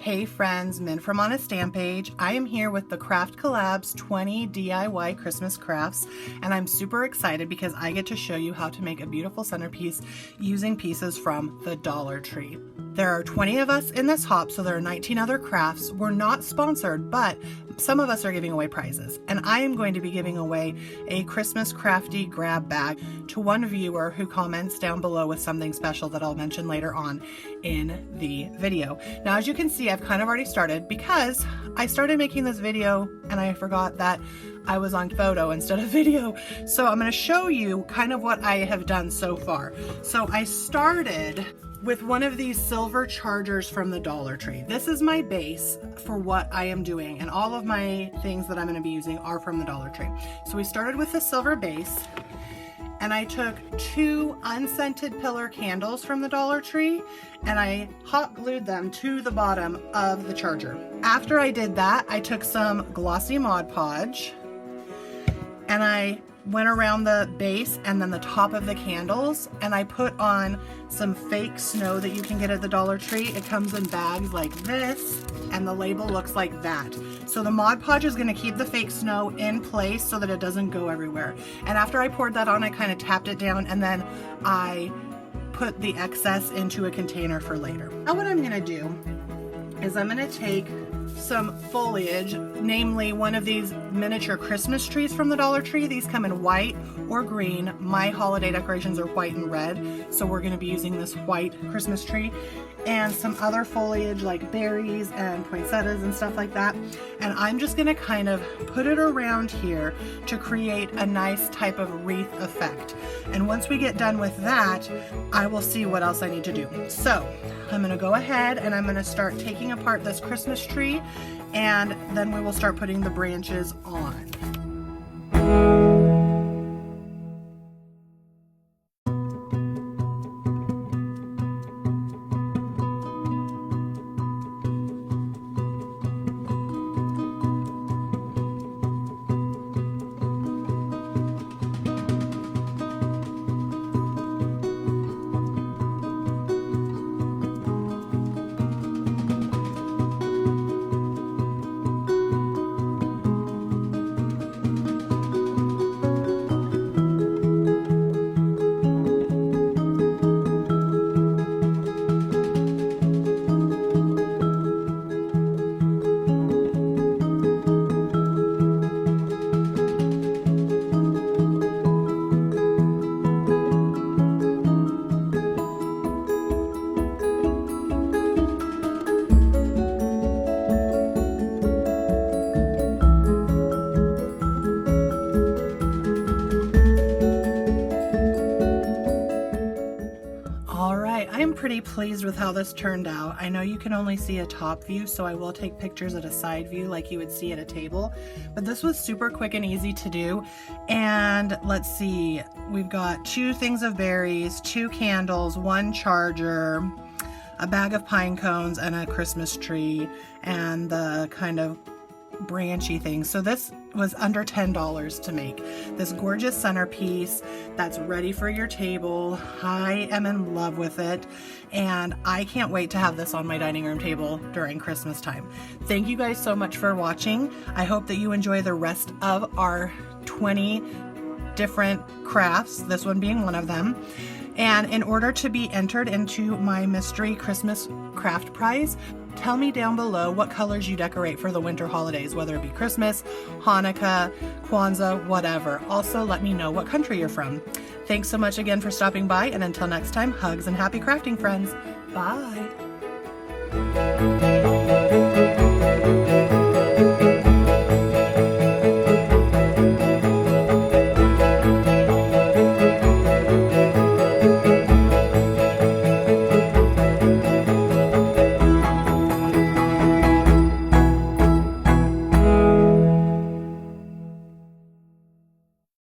Hey friends, Min from On a Stamp Page. I am here with the Craft Collabs 20 DIY Christmas crafts, and I'm super excited because I get to show you how to make a beautiful centerpiece using pieces from the Dollar Tree. There are 20 of us in this hop, so there are 19 other crafts. We're not sponsored, but some of us are giving away prizes, and I am going to be giving away a Christmas crafty grab bag to one viewer who comments down below with something special that I'll mention later on in the video. Now, as you can see, I've kind of already started because I started making this video and I forgot that I was on photo instead of video. So I'm going to show you kind of what I have done so far. So I started with one of these silver chargers from the Dollar Tree. This is my base for what I am doing, and all of my things that I'm going to be using are from the Dollar Tree. So we started with the silver base, and I took 2 unscented pillar candles from the Dollar Tree and I hot glued them to the bottom of the charger. After I did that, I took some glossy Mod Podge and I went around the base and then the top of the candles, and I put on some fake snow that you can get at the Dollar Tree. It comes in bags like this, and the label looks like that. So the Mod Podge is going to keep the fake snow in place so that it doesn't go everywhere. And after I poured that on, I kind of tapped it down, and then I put the excess into a container for later. Now what I'm going to do is I'm going to take some foliage, namely one of these miniature Christmas trees from the Dollar Tree. These come in white or green. My holiday decorations are white and red, so we're going to be using this white Christmas tree, and some other foliage like berries and poinsettias and stuff like that. And I'm just going to kind of put it around here to create a nice type of wreath effect. And once we get done with that, I will see what else I need to do. So I'm going to go ahead and I'm going to start taking apart this Christmas tree, and then we will start putting the branches on. I'm pretty pleased with how this turned out. I know you can only see a top view, so I will take pictures at a side view like you would see at a table, but this was super quick and easy to do. And let's see, we've got 2 things of berries, 2 candles, 1 charger, a bag of pine cones, and a Christmas tree, and the kind of branchy thing. So this was under $10 to make this gorgeous centerpiece that's ready for your table. I am in love with it, and I can't wait to have this on my dining room table during Christmas time. Thank you guys so much for watching. I hope that you enjoy the rest of our 20 different crafts, this one being one of them. And in order to be entered into my mystery Christmas craft prize, tell me down below what colors you decorate for the winter holidays, whether it be Christmas, Hanukkah, Kwanzaa, whatever. Also, let me know what country you're from. Thanks so much again for stopping by, and until next time, hugs and happy crafting, friends. Bye.